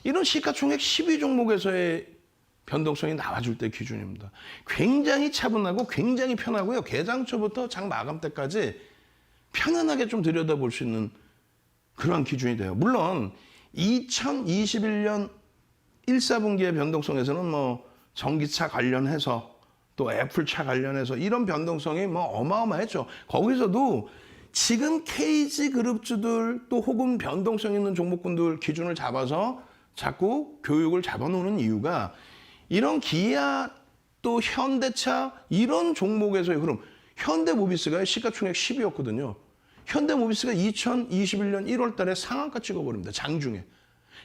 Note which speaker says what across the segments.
Speaker 1: 이런 시가총액 12종목에서의 변동성이 나와줄 때 기준입니다. 굉장히 차분하고 굉장히 편하고요. 개장초부터 장 마감 때까지 편안하게 좀 들여다볼 수 있는 그런 기준이 돼요. 물론 2021년 1, 4분기의 변동성에서는 뭐 전기차 관련해서 또 애플차 관련해서 이런 변동성이 뭐 어마어마했죠. 거기서도 지금 KG그룹주들 또 혹은 변동성 있는 종목군들 기준을 잡아서 자꾸 교육을 잡아놓는 이유가 이런 기아 또 현대차 이런 종목에서의 흐름. 현대모비스가 시가총액 10이었거든요. 현대모비스가 2021년 1월 달에 상한가 찍어버립니다. 장중에.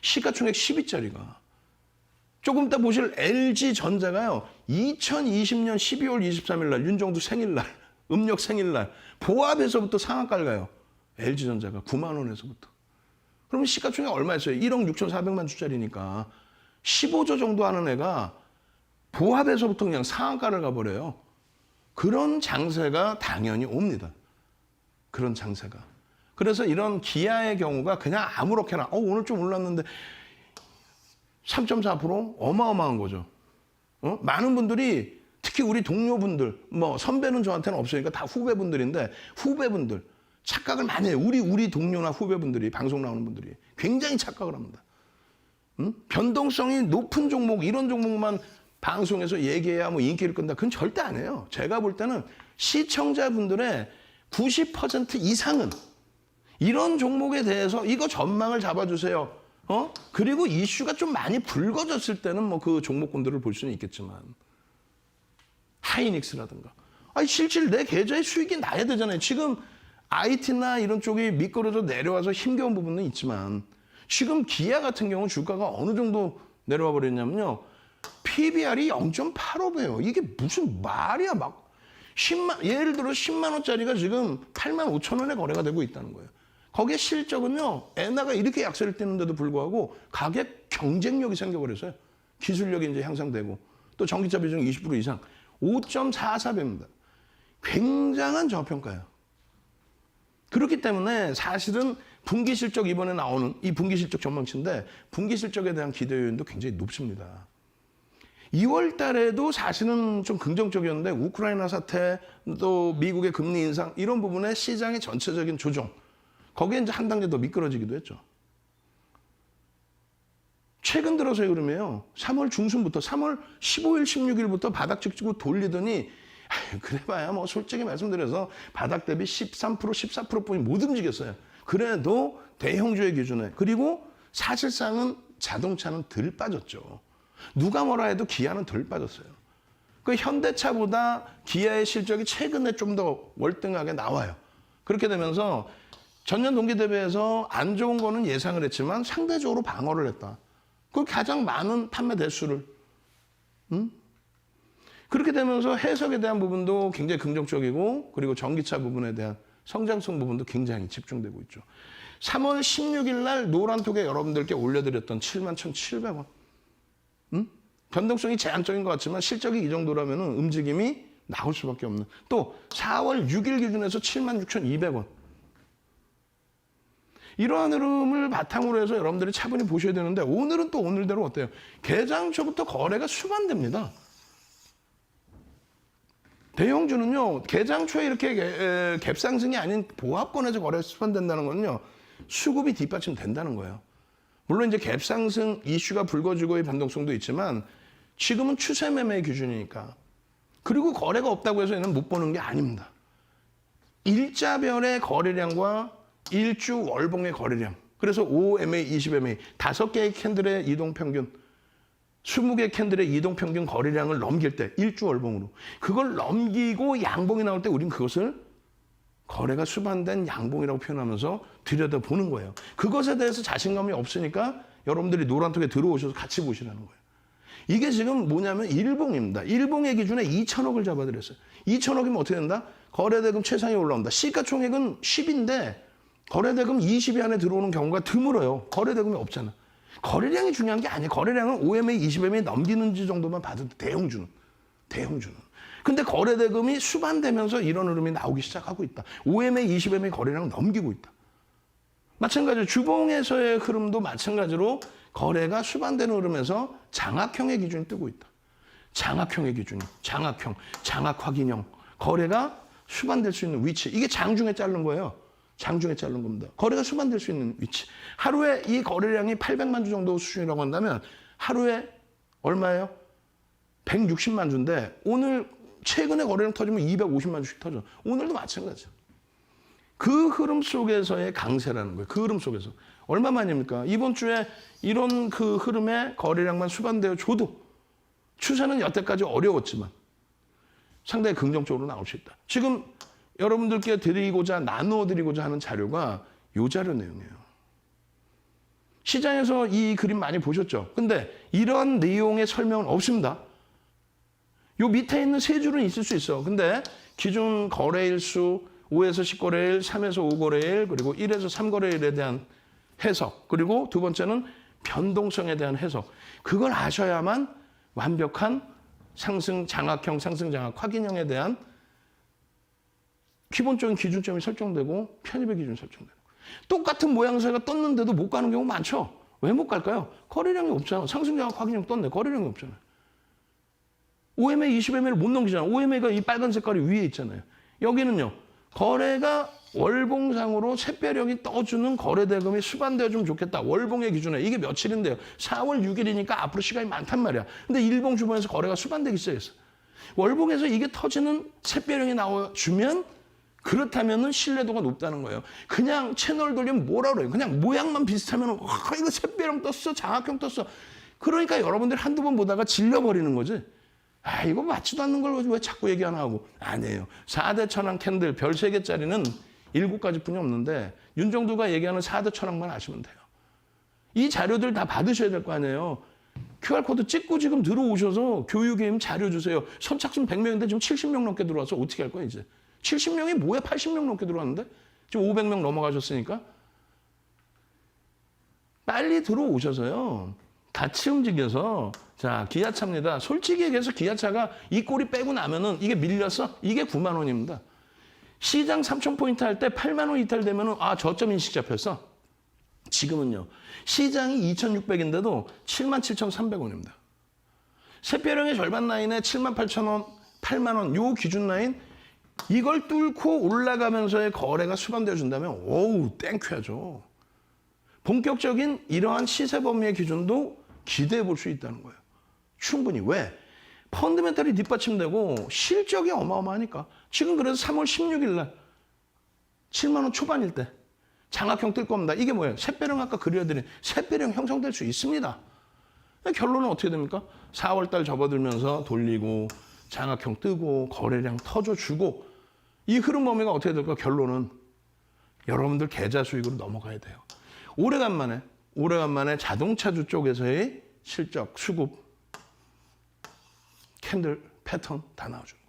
Speaker 1: 시가총액 10위짜리가. 조금 이따 보실 LG전자가요. 2020년 12월 23일 날 윤정두 생일날, 음력 생일날 보합에서부터 상한가를 가요. LG전자가 9만 원에서부터. 그러면 시가총액 얼마였어요? 1억 6,400만 주짜리니까 15조 정도 하는 애가 보합에서부터 그냥 상한가를 가버려요. 그런 장세가 당연히 옵니다. 그런 장세가. 그래서 이런 기아의 경우가 그냥 아무렇게나 오늘 좀 올랐는데 3.4% 어마어마한 거죠. 많은 분들이 특히 우리 동료분들 뭐 선배는 저한테는 없으니까 다 후배분들인데 후배분들 착각을 많이 해요. 우리 동료나 후배분들이 방송 나오는 분들이 굉장히 착각을 합니다. 변동성이 높은 종목 이런 종목만 방송에서 얘기해야 뭐 인기를 끈다. 그건 절대 안 해요. 제가 볼 때는 시청자분들의 90% 이상은 이런 종목에 대해서 이거 전망을 잡아주세요. 그리고 이슈가 좀 많이 불거졌을 때는 뭐 그 종목군들을 볼 수는 있겠지만 하이닉스라든가 아니 실질 내 계좌에 수익이 나야 되잖아요. 지금 IT나 이런 쪽이 미끄러져 내려와서 힘겨운 부분은 있지만 지금 기아 같은 경우 주가가 어느 정도 내려와 버렸냐면요. PBR이 0.85배예요. 이게 무슨 말이야. 막 10만 예를 들어 10만 원짜리가 지금 8만 5천 원에 거래가 되고 있다는 거예요. 거기에 실적은요. 엔화가 이렇게 약세를 띄는데도 불구하고 가격 경쟁력이 생겨버렸어요. 기술력이 이제 향상되고 또 전기차 비중 20% 이상 5.44배입니다. 굉장한 저평가예요. 그렇기 때문에 사실은 분기 실적 이번에 나오는 이 분기 실적 전망치인데 분기 실적에 대한 기대 요인도 굉장히 높습니다. 2월 달에도 사실은 좀 긍정적이었는데 우크라이나 사태 또 미국의 금리 인상 이런 부분에 시장의 전체적인 조정 거기에 이제 한 단계 더 미끄러지기도 했죠. 최근 들어서의 흐름이에요. 3월 중순부터 3월 15일, 16일부터 바닥 찍고 돌리더니 그래봐야 뭐 솔직히 말씀드려서 바닥 대비 13%, 14%뿐이 못 움직였어요. 그래도 대형주의 기준에 그리고 사실상은 자동차는 덜 빠졌죠. 누가 뭐라 해도 기아는 덜 빠졌어요. 그 현대차보다 기아의 실적이 최근에 좀 더 월등하게 나와요. 그렇게 되면서 전년 동기 대비해서 안 좋은 거는 예상을 했지만 상대적으로 방어를 했다. 그 가장 많은 판매 대수를. 그렇게 되면서 해석에 대한 부분도 굉장히 긍정적이고 그리고 전기차 부분에 대한 성장성 부분도 굉장히 집중되고 있죠. 3월 16일 날 노란톡에 여러분들께 올려드렸던 71,700원. 변동성이 제한적인 것 같지만 실적이 이 정도라면 움직임이 나올 수밖에 없는. 또 4월 6일 기준에서 76,200원. 이러한 흐름을 바탕으로 해서 여러분들이 차분히 보셔야 되는데 오늘은 또 오늘대로 어때요? 개장 초부터 거래가 수반됩니다. 대형주는요. 개장 초에 이렇게 갭상승이 아닌 보합권에서 거래가 수반된다는 거는요. 수급이 뒷받침된다는 거예요. 물론 이제 갭상승 이슈가 불거지고의 변동성도 있지만 지금은 추세 매매 기준이니까. 그리고 거래가 없다고 해서 얘는 못 보는 게 아닙니다. 일자별의 거래량과 일주 월봉의 거래량. 그래서 5MA, 20MA 5개의 캔들의 이동평균 20개 캔들의 이동평균 거래량을 넘길 때 일주 월봉으로 그걸 넘기고 양봉이 나올 때 우린 그것을 거래가 수반된 양봉이라고 표현하면서 들여다보는 거예요. 그것에 대해서 자신감이 없으니까 여러분들이 노란톡에 들어오셔서 같이 보시라는 거예요. 이게 지금 뭐냐면 일봉입니다. 일봉의 기준에 2천억을 잡아드렸어요. 2천억이면 어떻게 된다? 거래대금 최상위 올라온다. 시가총액은 10인데 거래대금 20위 안에 들어오는 경우가 드물어요. 거래대금이 없잖아. 거래량이 중요한 게 아니에요. 거래량은 5MA, 20MA 넘기는지 정도만 봐도 대형주는. 근데 거래대금이 수반되면서 이런 흐름이 나오기 시작하고 있다. 5MA, 20MA 거래량 넘기고 있다. 마찬가지로 주봉에서의 흐름도 마찬가지로 거래가 수반되는 흐름에서 장악형의 기준이 뜨고 있다. 장악형의 기준이. 장악형, 장악 확인형. 거래가 수반될 수 있는 위치. 이게 장중에 자른 거예요. 장중에 자른 겁니다. 거래가 수반될 수 있는 위치. 하루에 이 거래량이 800만 주 정도 수준이라고 한다면 하루에 얼마예요? 160만 주인데 오늘 최근에 거래량 터지면 250만 주씩 터져. 오늘도 마찬가지죠. 그 흐름 속에서의 강세라는 거예요. 그 흐름 속에서. 얼마만입니까? 이번 주에 이런 그 흐름에 거래량만 수반되어 줘도 추세는 여태까지 어려웠지만 상당히 긍정적으로 나올 수 있다. 지금 여러분들께 나누어 드리고자 하는 자료가 이 자료 내용이에요. 시장에서 이 그림 많이 보셨죠? 근데 이런 내용의 설명은 없습니다. 요 밑에 있는 세 줄은 있을 수 있어. 근데 기준 거래일수 5에서 10거래일, 3에서 5거래일, 그리고 1에서 3거래일에 대한 해석, 그리고 두 번째는 변동성에 대한 해석. 그걸 아셔야만 완벽한 상승 장악형, 상승 장악 확인형에 대한 기본적인 기준점이 설정되고 편입의 기준이 설정되는 거예요. 똑같은 모양새가 떴는데도 못 가는 경우 많죠. 왜 못 갈까요? 거래량이 없잖아. 상승 장악 확인형 떴네. 거래량이 없잖아요. OMA 20MA를 못 넘기잖아요. OMA가 이 빨간 색깔이 위에 있잖아요. 여기는요. 거래가 월봉상으로 새벽력이 떠주는 거래대금이 수반되어주면 좋겠다. 월봉의 기준에. 이게 며칠인데요. 4월 6일이니까 앞으로 시간이 많단 말이야. 근데 일봉 주변에서 거래가 수반되기 시작했어. 월봉에서 이게 터지는 새벽력이 나와주면 그렇다면은 신뢰도가 높다는 거예요. 그냥 채널 돌리면 뭐라 그래요? 그냥 모양만 비슷하면 이거 새벽력 떴어. 장악형 떴어. 그러니까 여러분들 한두 번 보다가 질려버리는 거지. 아, 이거 맞지도 않는 걸 왜 자꾸 얘기 하나 하고. 아니에요. 4대 천왕 캔들 별 3개짜리는 7가지뿐이 없는데 윤정두가 얘기하는 4대 천왕만 아시면 돼요. 이 자료들 다 받으셔야 될 거 아니에요. QR코드 찍고 지금 들어오셔서 교육임 자료 주세요. 선착순 100명인데 지금 70명 넘게 들어와서 어떻게 할 거야 이제. 70명이 뭐야 80명 넘게 들어왔는데 지금 500명 넘어가셨으니까 빨리 들어오셔서요. 같이 움직여서 자 기아차입니다. 솔직히 얘기해서 기아차가 이 꼬리 빼고 나면은 이게 밀려서 이게 9만 원입니다. 시장 3,000포인트 할 때 8만 원 이탈되면은 아 저점 인식 잡혔어. 지금은요. 시장이 2,600인데도 77,300원입니다. 새벽령의 절반 라인에 78,000원, 8만 원 요 기준 라인 이걸 뚫고 올라가면서의 거래가 수반되어 준다면 오우 땡큐하죠. 본격적인 이러한 시세 범위의 기준도 기대해 볼 수 있다는 거예요. 충분히. 왜? 펀드멘탈이 뒷받침되고 실적이 어마어마하니까. 지금 그래서 3월 16일 날 7만 원 초반일 때 장악형 뜰 겁니다. 이게 뭐예요? 샛배령 아까 그려드린 샛배령 형성될 수 있습니다. 결론은 어떻게 됩니까? 4월 달 접어들면서 돌리고 장악형 뜨고 거래량 터져주고 이 흐름 범위가 어떻게 될까? 결론은 여러분들 계좌 수익으로 넘어가야 돼요. 오래간만에 자동차주 쪽에서의 실적, 수급, 캔들, 패턴 다 나와줍니다.